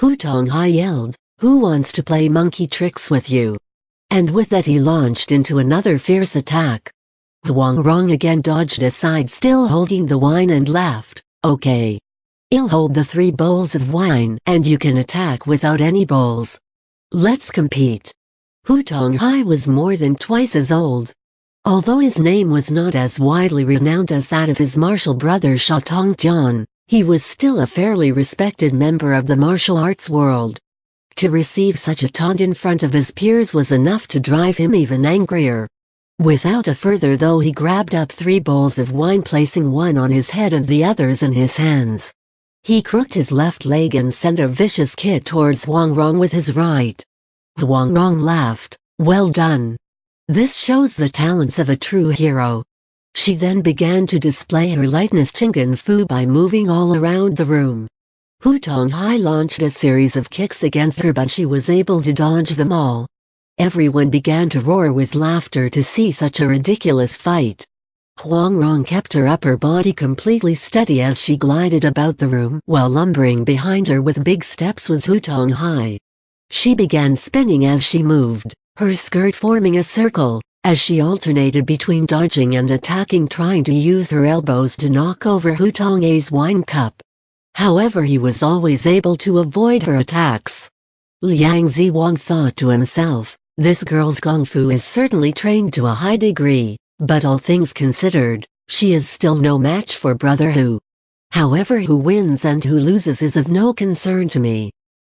Hu Tonghai yelled, "Who wants to play monkey tricks with you?" And with that he launched into another fierce attack. Huang Rong again dodged aside, still holding the wine, and laughed, "Okay. I'll hold the 3 bowls of wine and you can attack without any bowls. Let's compete." Hu Tonghai was more than twice as old. Although his name was not as widely renowned as that of his martial brother Sha Tongtian, he was still a fairly respected member of the martial arts world. To receive such a taunt in front of his peers was enough to drive him even angrier. Without a further though, he grabbed up 3 bowls of wine, placing one on his head and the others in his hands. He crooked his left leg and sent a vicious kick towards Huang Rong with his right. Huang Rong laughed, "Well done. This shows the talents of a true hero." She then began to display her lightness Chingan Fu by moving all around the room. Hu Tonghai launched a series of kicks against her, but she was able to dodge them all. Everyone began to roar with laughter to see such a ridiculous fight. Huang Rong kept her upper body completely steady as she glided about the room, while lumbering behind her with big steps was Hu Tonghai. She began spinning as she moved, her skirt forming a circle, as she alternated between dodging and attacking, trying to use her elbows to knock over Hu Tonghai's wine cup. However, he was always able to avoid her attacks. Liang Ziwang thought to himself, "This girl's kung fu is certainly trained to a high degree, but all things considered, she is still no match for Brother Hu. However, who wins and who loses is of no concern to me."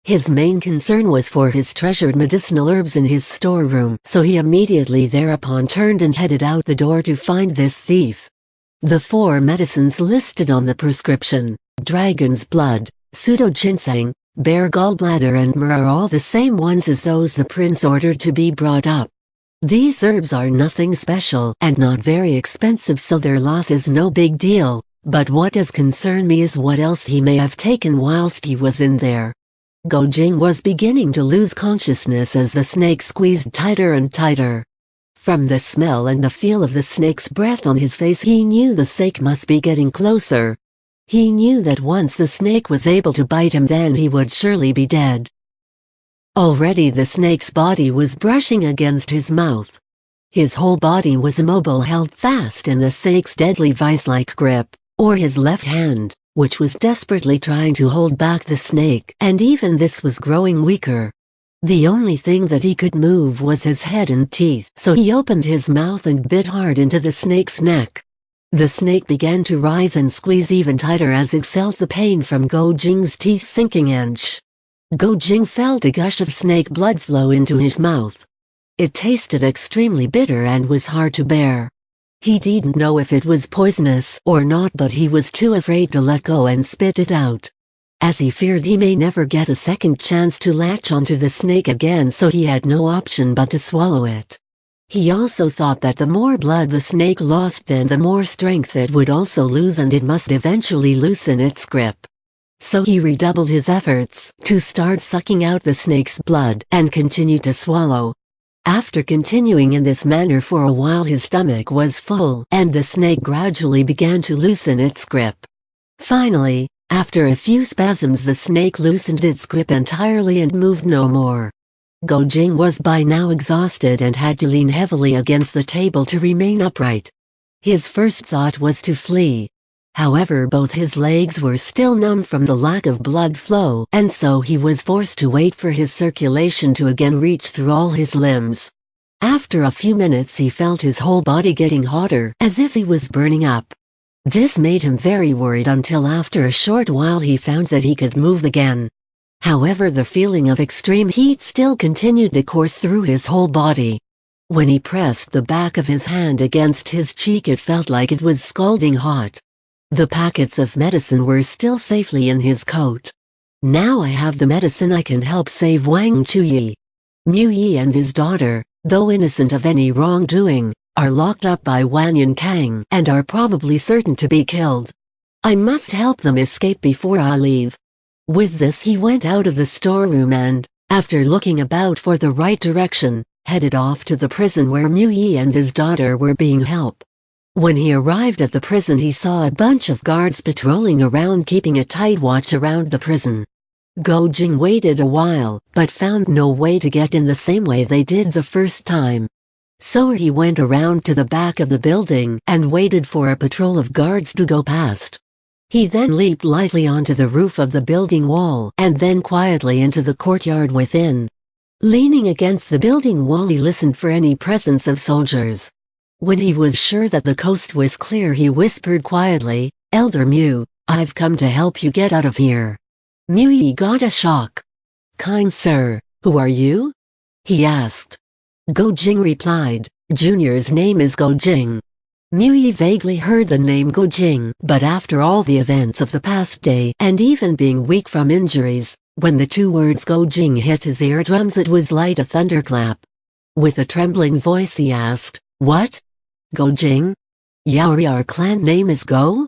His main concern was for his treasured medicinal herbs in his storeroom, so he immediately thereupon turned and headed out the door to find this thief. The 4 medicines listed on the prescription, dragon's blood, pseudo ginseng, bear gallbladder and myrrh, are all the same ones as those the prince ordered to be brought up. These herbs are nothing special and not very expensive, so their loss is no big deal, but what does concern me is what else he may have taken whilst he was in there. Go Jing was beginning to lose consciousness as the snake squeezed tighter and tighter. From the smell and the feel of the snake's breath on his face, he knew the snake must be getting closer. He knew that once the snake was able to bite him, then he would surely be dead. Already the snake's body was brushing against his mouth. His whole body was immobile, held fast in the snake's deadly vice-like grip, or his left hand, which was desperately trying to hold back the snake, and even this was growing weaker. The only thing that he could move was his head and teeth, so he opened his mouth and bit hard into the snake's neck. The snake began to writhe and squeeze even tighter as it felt the pain from Go Jing's teeth sinking inch. Go Jing felt a gush of snake blood flow into his mouth. It tasted extremely bitter and was hard to bear. He didn't know if it was poisonous or not, but he was too afraid to let go and spit it out, as he feared he may never get a second chance to latch onto the snake again, so he had no option but to swallow it. He also thought that the more blood the snake lost, then the more strength it would also lose, and it must eventually loosen its grip. So he redoubled his efforts to start sucking out the snake's blood and continue to swallow. After continuing in this manner for a while, his stomach was full and the snake gradually began to loosen its grip. Finally, after a few spasms, the snake loosened its grip entirely and moved no more. Go Jing was by now exhausted and had to lean heavily against the table to remain upright. His first thought was to flee. However, both his legs were still numb from the lack of blood flow, and so he was forced to wait for his circulation to again reach through all his limbs. After a few minutes, he felt his whole body getting hotter, as if he was burning up. This made him very worried until after a short while he found that he could move again. However, the feeling of extreme heat still continued to course through his whole body. When he pressed the back of his hand against his cheek, it felt like it was scalding hot. The packets of medicine were still safely in his coat. "Now I have the medicine, I can help save Wang Chuyi." Mu Yi and his daughter, though innocent of any wrongdoing, are locked up by Wan Yankang and are probably certain to be killed. I must help them escape before I leave. With this, he went out of the storeroom and, after looking about for the right direction, headed off to the prison where Mu Yi and his daughter were being held. When he arrived at the prison, he saw a bunch of guards patrolling around, keeping a tight watch around the prison. Go Jing waited a while, but found no way to get in the same way they did the first time. So he went around to the back of the building and waited for a patrol of guards to go past. He then leaped lightly onto the roof of the building wall and then quietly into the courtyard within. Leaning against the building wall, he listened for any presence of soldiers. When he was sure that the coast was clear, he whispered quietly, "Elder Mu, I've come to help you get out of here." Mu Yi got a shock. "Kind sir, who are you?" he asked. Go Jing replied, "Junior's name is Go Jing." Mu Yi vaguely heard the name Go Jing, but after all the events of the past day and even being weak from injuries, when the two words Go Jing hit his eardrums, it was like a thunderclap. With a trembling voice he asked, "What? Go Jing? Our clan name is Go?"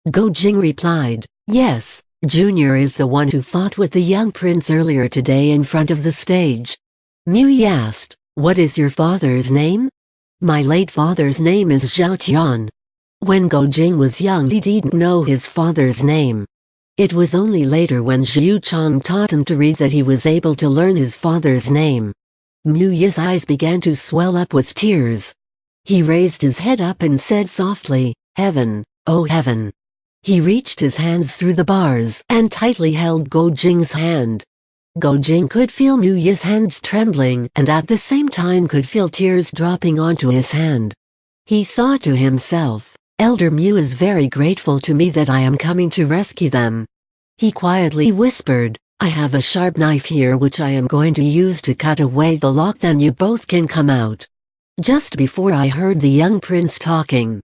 Go Jing replied, "Yes, Junior is the one who fought with the young prince earlier today in front of the stage." Mu Yi asked, "What is your father's name?" "My late father's name is Zhao Tian." When Go Jing was young, he didn't know his father's name. It was only later when Zhu Chong taught him to read that he was able to learn his father's name. Mu Yi's eyes began to swell up with tears. He raised his head up and said softly, "Heaven, oh heaven." He reached his hands through the bars and tightly held Go Jing's hand. Go Jing could feel Mu Yi's hands trembling and at the same time could feel tears dropping onto his hand. He thought to himself, "Elder Mu is very grateful to me that I am coming to rescue them." He quietly whispered, "I have a sharp knife here which I am going to use to cut away the lock, then you both can come out." Just before I heard the young prince talking.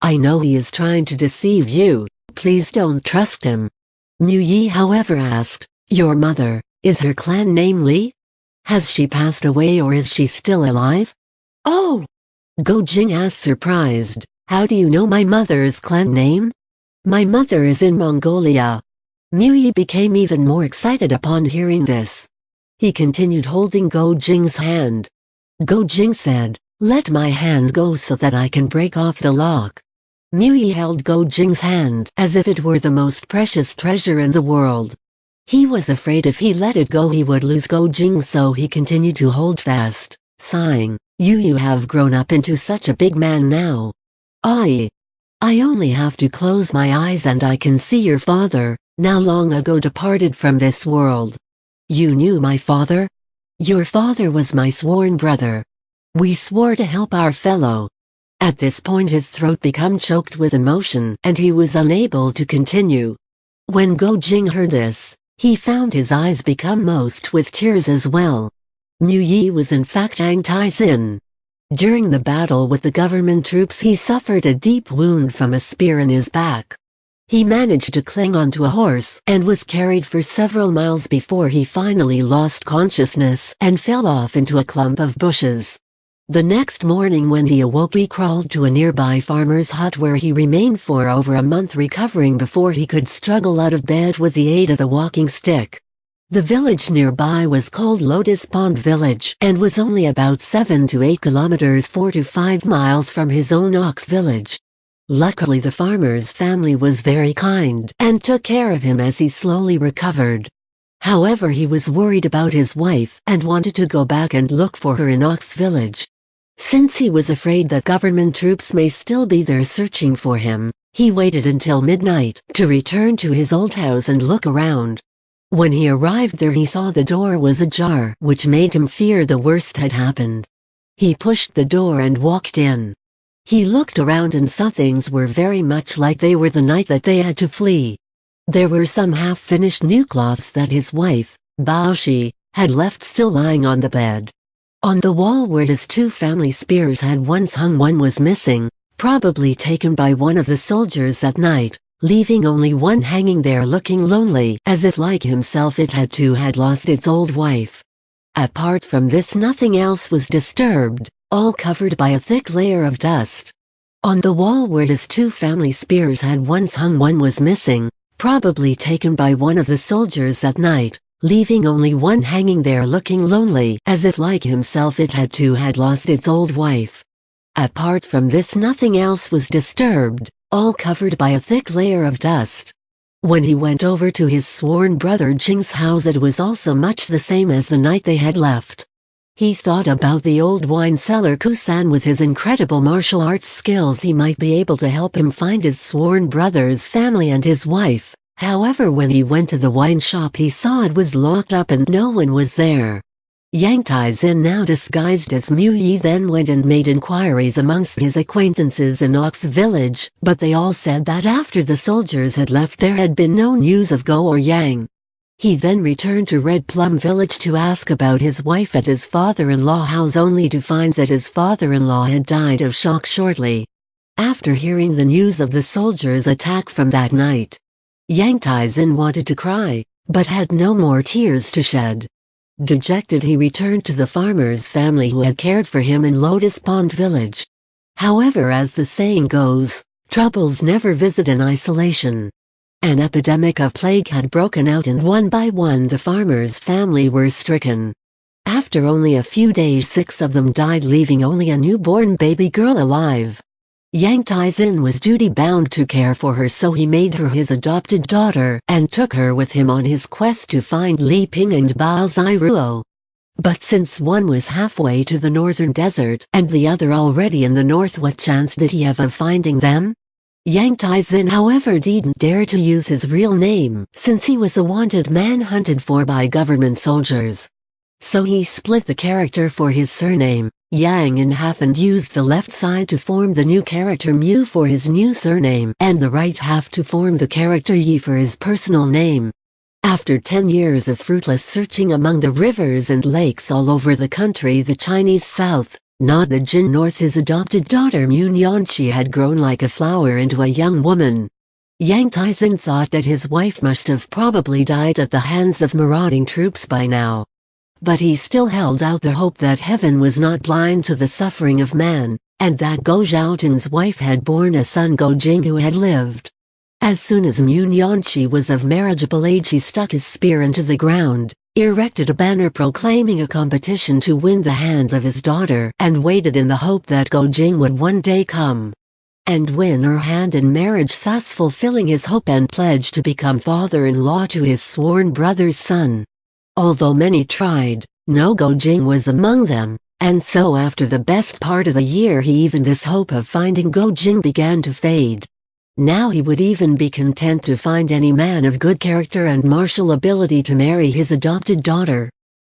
"I know he is trying to deceive you. Please don't trust him." Mu Yi however asked, "Your mother, is her clan name Li? Has she passed away or is she still alive?" "Oh!" Go Jing asked surprised, "How do you know my mother's clan name?" "My mother is in Mongolia." Mu Yi became even more excited upon hearing this. He continued holding Go Jing's hand. Go Jing said, "Let my hand go so that I can break off the lock." Mu Yi held Go Jing's hand as if it were the most precious treasure in the world. He was afraid if he let it go he would lose Go Jing, so he continued to hold fast, sighing, You have grown up into such a big man now. I only have to close my eyes and I can see your father, now long ago departed from this world." "You knew my father?" "Your father was my sworn brother. We swore to help our fellow." At this point his throat became choked with emotion and he was unable to continue. When Go Jing heard this, he found his eyes become moist with tears as well. Mu Yi was in fact Zhang Taizin. During the battle with the government troops he suffered a deep wound from a spear in his back. He managed to cling onto a horse and was carried for several miles before he finally lost consciousness and fell off into a clump of bushes. The next morning when he awoke he crawled to a nearby farmer's hut where he remained for over a month recovering before he could struggle out of bed with the aid of a walking stick. The village nearby was called Lotus Pond Village and was only about 7 to 8 kilometers 4 to 5 miles from his own ox village. Luckily the farmer's family was very kind and took care of him as he slowly recovered. However, he was worried about his wife and wanted to go back and look for her in Ox Village. Since he was afraid that government troops may still be there searching for him, he waited until midnight to return to his old house and look around. When he arrived there he saw the door was ajar, which made him fear the worst had happened. He pushed the door and walked in. He looked around and saw things were very much like they were the night that they had to flee. There were some half-finished new cloths that his wife, Baoshi, had left still lying on the bed. On the wall where his 2 family spears had once hung, one was missing, probably taken by one of the soldiers at night, leaving only one hanging there looking lonely as if like himself it had lost its old wife. Apart from this nothing else was disturbed, all covered by a thick layer of dust. On the wall where his 2 family spears had once hung, one was missing, probably taken by one of the soldiers at night, leaving only one hanging there looking lonely as if like himself it had lost its old wife. Apart from this nothing else was disturbed, all covered by a thick layer of dust. When he went over to his sworn brother Jing's house, it was also much the same as the night they had left. He thought about the old wine seller Kusan. With his incredible martial arts skills, he might be able to help him find his sworn brother's family and his wife. However, when he went to the wine shop, he saw it was locked up and no one was there. Yang Taizin, now disguised as Mu Yi, then went and made inquiries amongst his acquaintances in Ox village, but they all said that after the soldiers had left there had been no news of Go or Yang. He then returned to Red Plum village to ask about his wife at his father-in-law house, only to find that his father-in-law had died of shock shortly after hearing the news of the soldiers' attack from that night. Yang Taizin wanted to cry, but had no more tears to shed. Dejected, he returned to the farmer's family who had cared for him in Lotus Pond village. However, as the saying goes, troubles never visit in isolation. An epidemic of plague had broken out, and one by one the farmer's family were stricken. After only a few days, 6 of them died, leaving only a newborn baby girl alive. Yang Taizin was duty-bound to care for her, so he made her his adopted daughter and took her with him on his quest to find Li Ping and Bao Ziruo. But since one was halfway to the northern desert and the other already in the north, what chance did he have of finding them? Yang Taizin, however, didn't dare to use his real name, since he was a wanted man hunted for by government soldiers. So he split the character for his surname, Yang, in half and used the left side to form the new character Mu for his new surname, and the right half to form the character Yi for his personal name. After 10 years of fruitless searching among the rivers and lakes all over the country, the Chinese south, not the Jin north, his adopted daughter Mu Nianqi had grown like a flower into a young woman. Yang Taizin thought that his wife must have probably died at the hands of marauding troops by now. But he still held out the hope that heaven was not blind to the suffering of man, and that Go Zhaotin's wife had borne a son, Go Jing, who had lived. As soon as Mu Nianqi was of marriageable age, he stuck his spear into the ground, erected a banner proclaiming a competition to win the hand of his daughter, and waited in the hope that Go Jing would one day come and win her hand in marriage, thus fulfilling his hope and pledge to become father-in-law to his sworn brother's son. Although many tried, no Go Jing was among them, and so after the best part of a year even this hope of finding Go Jing began to fade. Now he would even be content to find any man of good character and martial ability to marry his adopted daughter.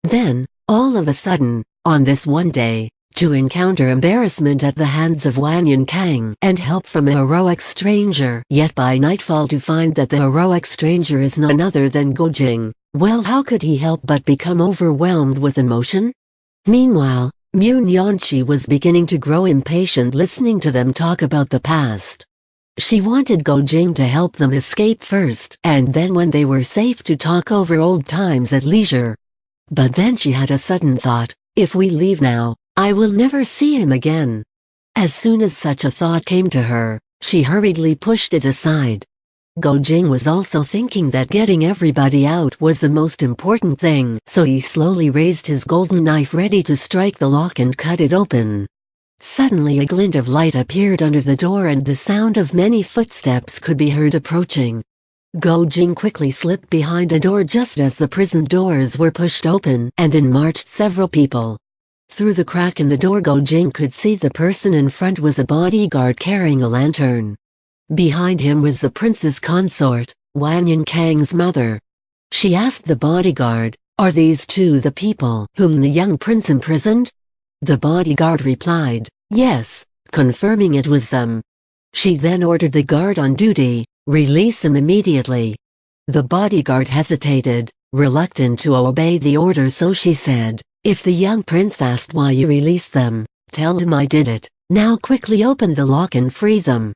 Then, all of a sudden, on this one day, to encounter embarrassment at the hands of Wanyan Kang and help from a heroic stranger, yet by nightfall to find that the heroic stranger is none other than Go Jing. Well, how could he help but become overwhelmed with emotion? Meanwhile, Mu Nianqi was beginning to grow impatient listening to them talk about the past. She wanted Go Jing to help them escape first, and then when they were safe to talk over old times at leisure. But then she had a sudden thought: if we leave now, I will never see him again. As soon as such a thought came to her, she hurriedly pushed it aside. Go Jing was also thinking that getting everybody out was the most important thing, so he slowly raised his golden knife ready to strike the lock and cut it open. Suddenly a glint of light appeared under the door and the sound of many footsteps could be heard approaching. Go Jing quickly slipped behind a door just as the prison doors were pushed open, and in marched several people. Through the crack in the door, Go Jing could see the person in front was a bodyguard carrying a lantern. Behind him was the prince's consort, Wanyan Kang's mother. She asked the bodyguard, "Are these two the people whom the young prince imprisoned?" The bodyguard replied, "Yes," confirming it was them. She then ordered the guard on duty, "Release him immediately." The bodyguard hesitated, reluctant to obey the order, so she said, "If the young prince asked why you released them, tell him I did it. Now quickly open the lock and free them."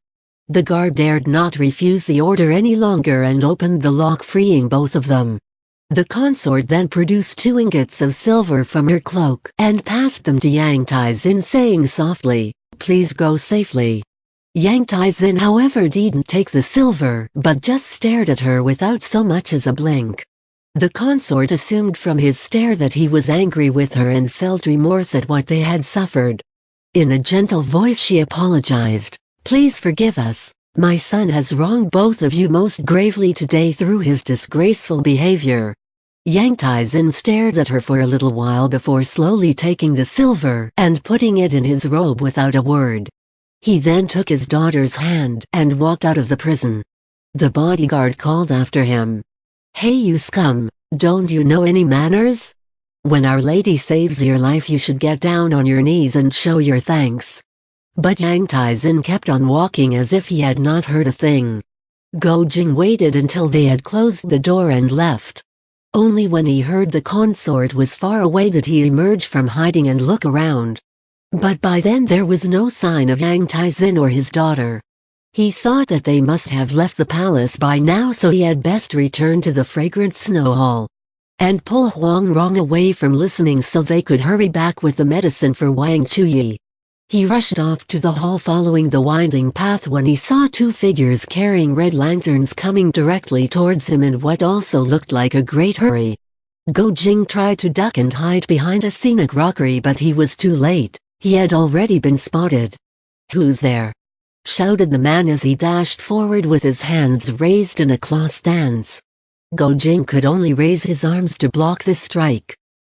The guard dared not refuse the order any longer and opened the lock, freeing both of them. The consort then produced 2 ingots of silver from her cloak and passed them to Yang Taizin, saying softly, "Please go safely." Yang Taizin, however, didn't take the silver but just stared at her without so much as a blink. The consort assumed from his stare that he was angry with her and felt remorse at what they had suffered. In a gentle voice she apologized, "Please forgive us. My son has wronged both of you most gravely today through his disgraceful behavior. Yang Taizin stared at her for a little while before slowly taking the silver and putting it in his robe without a word. He then took his daughter's hand and walked out of the prison. The bodyguard called after him. "Hey you scum, don't you know any manners? When Our Lady saves your life you should get down on your knees and show your thanks." But Yang Taizin kept on walking as if he had not heard a thing. Go Jing waited until they had closed the door and left. Only when he heard the consort was far away did he emerge from hiding and look around. But by then there was no sign of Yang Taizin or his daughter. He thought that they must have left the palace by now, so he had best return to the fragrant snow hall and pull Huang Rong away from listening so they could hurry back with the medicine for Wang Chuyi. He rushed off to the hall following the winding path when he saw two figures carrying red lanterns coming directly towards him in what also looked like a great hurry. Go Jing tried to duck and hide behind a scenic rockery, but he was too late. He had already been spotted. "Who's there?" shouted the man as he dashed forward with his hands raised in a claw stance. Go Jing could only raise his arms to block the strike.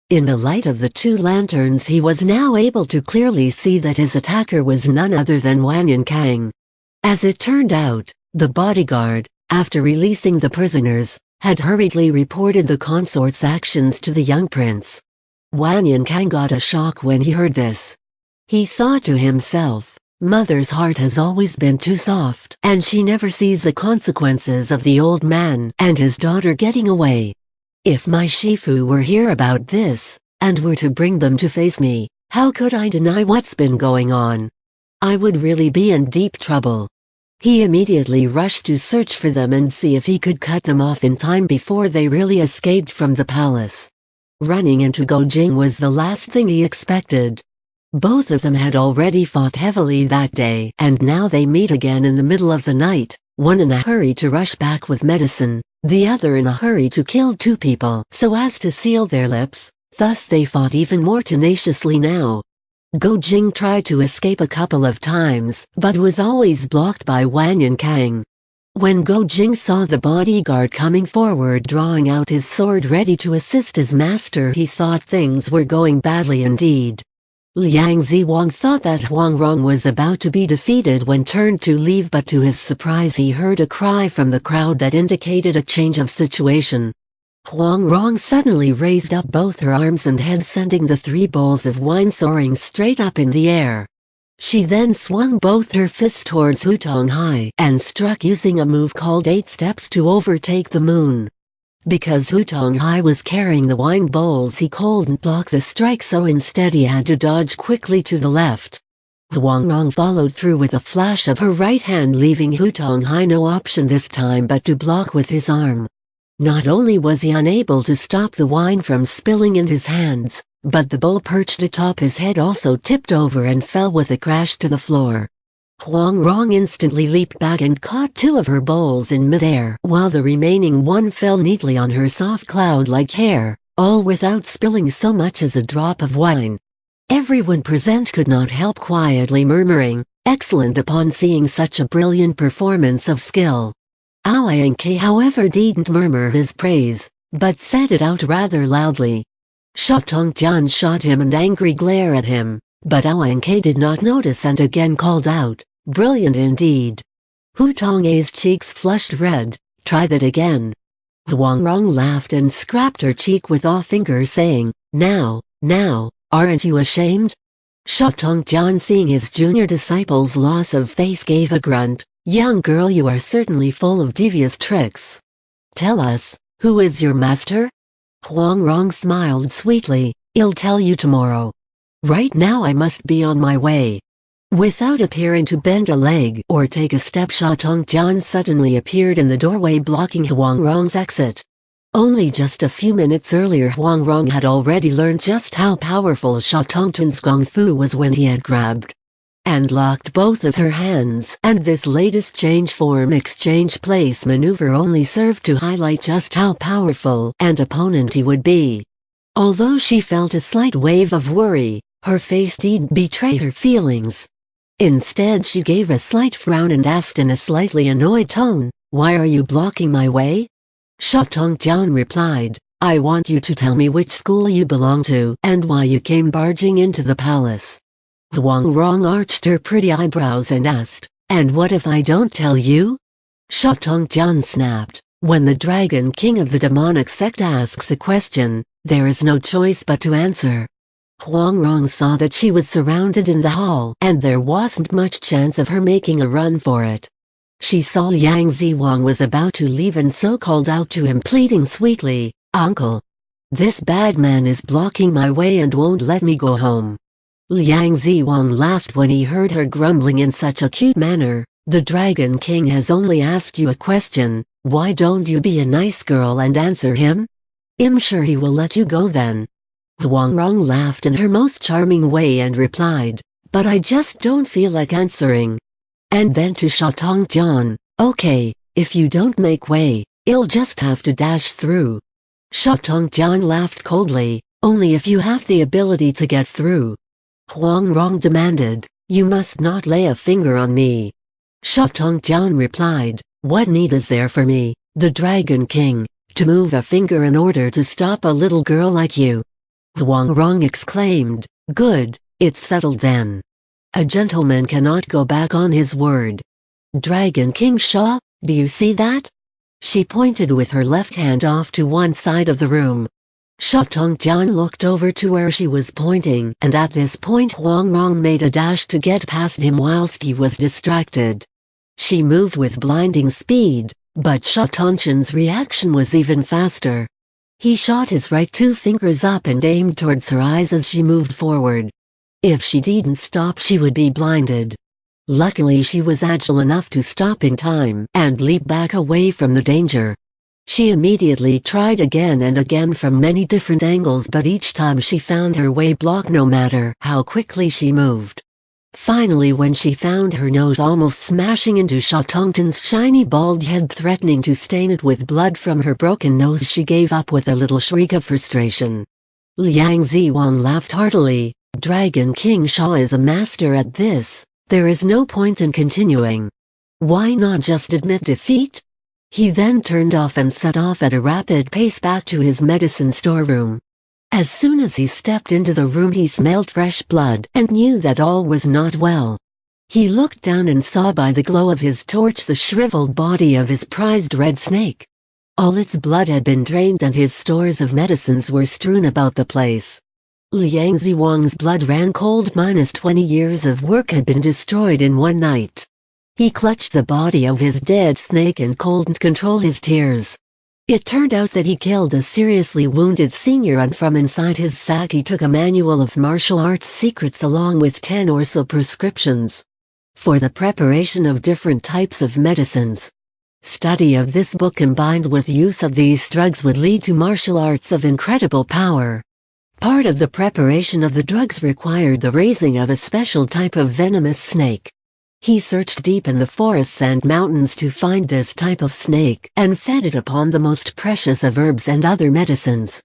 In the light of the two lanterns he was now able to clearly see that his attacker was none other than Wan Yinkang. As it turned out, the bodyguard, after releasing the prisoners, had hurriedly reported the consort's actions to the young prince. Wan Yinkang got a shock when he heard this. He thought to himself, "Mother's heart has always been too soft, and she never sees the consequences of the old man and his daughter getting away. If my Shifu were here about this, and were to bring them to face me, how could I deny what's been going on? I would really be in deep trouble." He immediately rushed to search for them and see if he could cut them off in time before they really escaped from the palace. Running into Go Jing was the last thing he expected. Both of them had already fought heavily that day, and now they meet again in the middle of the night, one in a hurry to rush back with medicine, the other in a hurry to kill two people so as to seal their lips. Thus they fought even more tenaciously now. Go Jing tried to escape a couple of times, but was always blocked by Wan Yinkang. When Go Jing saw the bodyguard coming forward drawing out his sword ready to assist his master, he thought things were going badly indeed. Liang Ziwang thought that Huang Rong was about to be defeated when turned to leave, but to his surprise he heard a cry from the crowd that indicated a change of situation. Huang Rong suddenly raised up both her arms and head, sending the 3 bowls of wine soaring straight up in the air. She then swung both her fists towards Hu Tonghai and struck using a move called 8 steps to overtake the moon. Because Hu Tonghai was carrying the wine bowls he couldn't block the strike, so instead he had to dodge quickly to the left. Huang Rong followed through with a flash of her right hand, leaving Hu Tonghai no option this time but to block with his arm. Not only was he unable to stop the wine from spilling in his hands, but the bowl perched atop his head also tipped over and fell with a crash to the floor. Huang Rong instantly leaped back and caught 2 of her bowls in midair, while the remaining one fell neatly on her soft cloud-like hair, all without spilling so much as a drop of wine. Everyone present could not help quietly murmuring, "Excellent," upon seeing such a brilliant performance of skill. Aoyanke however didn't murmur his praise, but said it out rather loudly. Sha Tongjian shot him an angry glare at him, but Aoyanke did not notice and again called out, "Brilliant indeed." Hu Tong's cheeks flushed red. "Try that again." Huang Rong laughed and scratched her cheek with a finger, saying, Now, aren't you ashamed?" Sha Tongjian, seeing his junior disciple's loss of face, gave a grunt. "Young girl, you are certainly full of devious tricks. Tell us, who is your master?" Huang Rong smiled sweetly. "I'll tell you tomorrow. Right now I must be on my way." Without appearing to bend a leg or take a step, Sha Tongjian suddenly appeared in the doorway, blocking Huang Rong's exit. Only just a few minutes earlier Huang Rong had already learned just how powerful Sha Tongjian's Gong Fu was when he had grabbed and locked both of her hands, and this latest change form exchange place maneuver only served to highlight just how powerful an opponent he would be. Although she felt a slight wave of worry, her face didn't betray her feelings. Instead she gave a slight frown and asked in a slightly annoyed tone, "Why are you blocking my way?" Shatongjian replied, "I want you to tell me which school you belong to and why you came barging into the palace." Huang Rong arched her pretty eyebrows and asked, "And what if I don't tell you?" Shatongjian snapped, "When the Dragon King of the demonic sect asks a question, there is no choice but to answer." Huang Rong saw that she was surrounded in the hall and there wasn't much chance of her making a run for it. She saw Liang Ziwang was about to leave and so called out to him pleading sweetly, "Uncle, this bad man is blocking my way and won't let me go home." Liang Ziwang laughed when he heard her grumbling in such a cute manner. "The Dragon King has only asked you a question, why don't you be a nice girl and answer him? I'm sure he will let you go then." Huang Rong laughed in her most charming way and replied, "But I just don't feel like answering." And then to Shatongjian, "Okay, if you don't make way, you'll just have to dash through." Shatongjian laughed coldly, "Only if you have the ability to get through." Huang Rong demanded, "You must not lay a finger on me." Shatongjian replied, "What need is there for me, the Dragon King, to move a finger in order to stop a little girl like you?" Huang Rong exclaimed, "Good, it's settled then. A gentleman cannot go back on his word. Dragon King Sha, do you see that?" She pointed with her left hand off to one side of the room. Shatongjian looked over to where she was pointing and at this point Huang Rong made a dash to get past him whilst he was distracted. She moved with blinding speed, but Shatongjian's reaction was even faster. He shot his right two fingers up and aimed towards her eyes as she moved forward. If she didn't stop she would be blinded. Luckily she was agile enough to stop in time and leap back away from the danger. She immediately tried again and again from many different angles but each time she found her way blocked no matter how quickly she moved. Finally when she found her nose almost smashing into Shatongjian's shiny bald head threatening to stain it with blood from her broken nose she gave up with a little shriek of frustration. Liang Ziwang laughed heartily, "Dragon King Sha is a master at this, there is no point in continuing. Why not just admit defeat?" He then turned off and set off at a rapid pace back to his medicine storeroom. As soon as he stepped into the room he smelled fresh blood and knew that all was not well. He looked down and saw by the glow of his torch the shriveled body of his prized red snake. All its blood had been drained and his stores of medicines were strewn about the place. Liang Ziwang's blood ran cold. -20 years of work had been destroyed in one night. He clutched the body of his dead snake and couldn't control his tears. It turned out that he killed a seriously wounded senior and from inside his sack he took a manual of martial arts secrets along with 10 or so prescriptions for the preparation of different types of medicines. Study of this book combined with use of these drugs would lead to martial arts of incredible power. Part of the preparation of the drugs required the raising of a special type of venomous snake. He searched deep in the forests and mountains to find this type of snake and fed it upon the most precious of herbs and other medicines.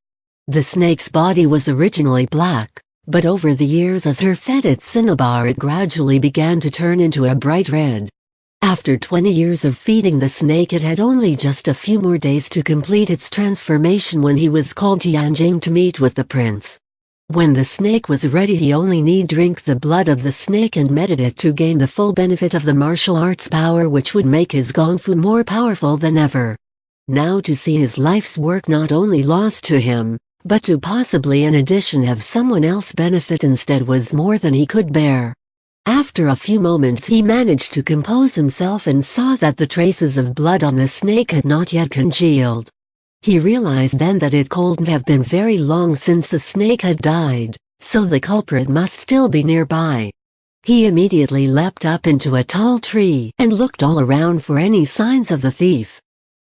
The snake's body was originally black, but over the years as her fed its cinnabar it gradually began to turn into a bright red. After 20 years of feeding the snake it had only just a few more days to complete its transformation when he was called to Yanjing to meet with the prince. When the snake was ready he only need drink the blood of the snake and meditate to gain the full benefit of the martial arts power which would make his Gongfu more powerful than ever. Now to see his life's work not only lost to him, but to possibly in addition have someone else benefit instead was more than he could bear. After a few moments he managed to compose himself and saw that the traces of blood on the snake had not yet congealed. He realized then that it couldn't have been very long since the snake had died, so the culprit must still be nearby. He immediately leapt up into a tall tree and looked all around for any signs of the thief.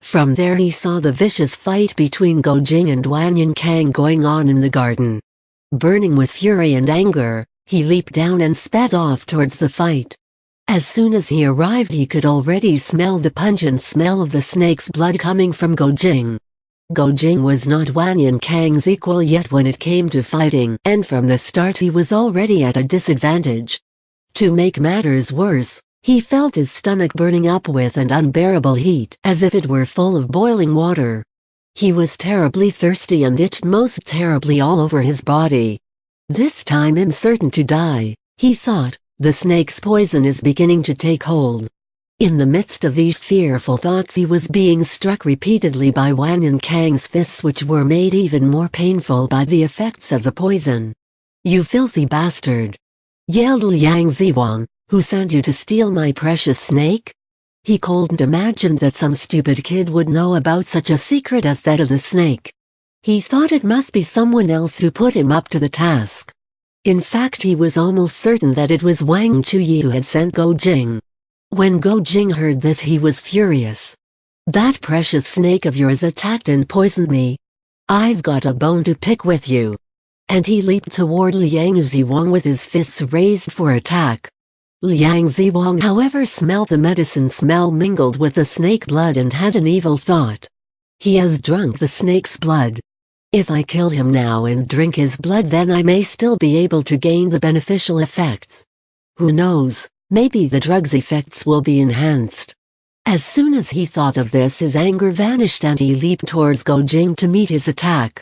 From there he saw the vicious fight between Gojing and Wanyan Kang going on in the garden. Burning with fury and anger, he leaped down and sped off towards the fight. As soon as he arrived he could already smell the pungent smell of the snake's blood coming from Gojing. Gojing was not Wanyan Kang's equal yet when it came to fighting, and from the start he was already at a disadvantage. To make matters worse, he felt his stomach burning up with an unbearable heat, as if it were full of boiling water. He was terribly thirsty and itched most terribly all over his body. This time I'm certain to die, he thought. The snake's poison is beginning to take hold. In the midst of these fearful thoughts he was being struck repeatedly by Wang Yinkang's fists, which were made even more painful by the effects of the poison. "You filthy bastard!" yelled Liang Ziwang. "Who sent you to steal my precious snake?" He couldn't imagine that some stupid kid would know about such a secret as that of the snake. He thought it must be someone else who put him up to the task. In fact, he was almost certain that it was Wang Chuyi who had sent Go Jing. When Go Jing heard this, he was furious. "That precious snake of yours attacked and poisoned me. I've got a bone to pick with you." And he leaped toward Liang Ziwang with his fists raised for attack. Liang Ziwang, however, smelt the medicine smell mingled with the snake blood and had an evil thought. "He has drunk the snake's blood. If I kill him now and drink his blood, then I may still be able to gain the beneficial effects. Who knows, maybe the drug's effects will be enhanced." As soon as he thought of this, his anger vanished and he leaped towards Go Jing to meet his attack.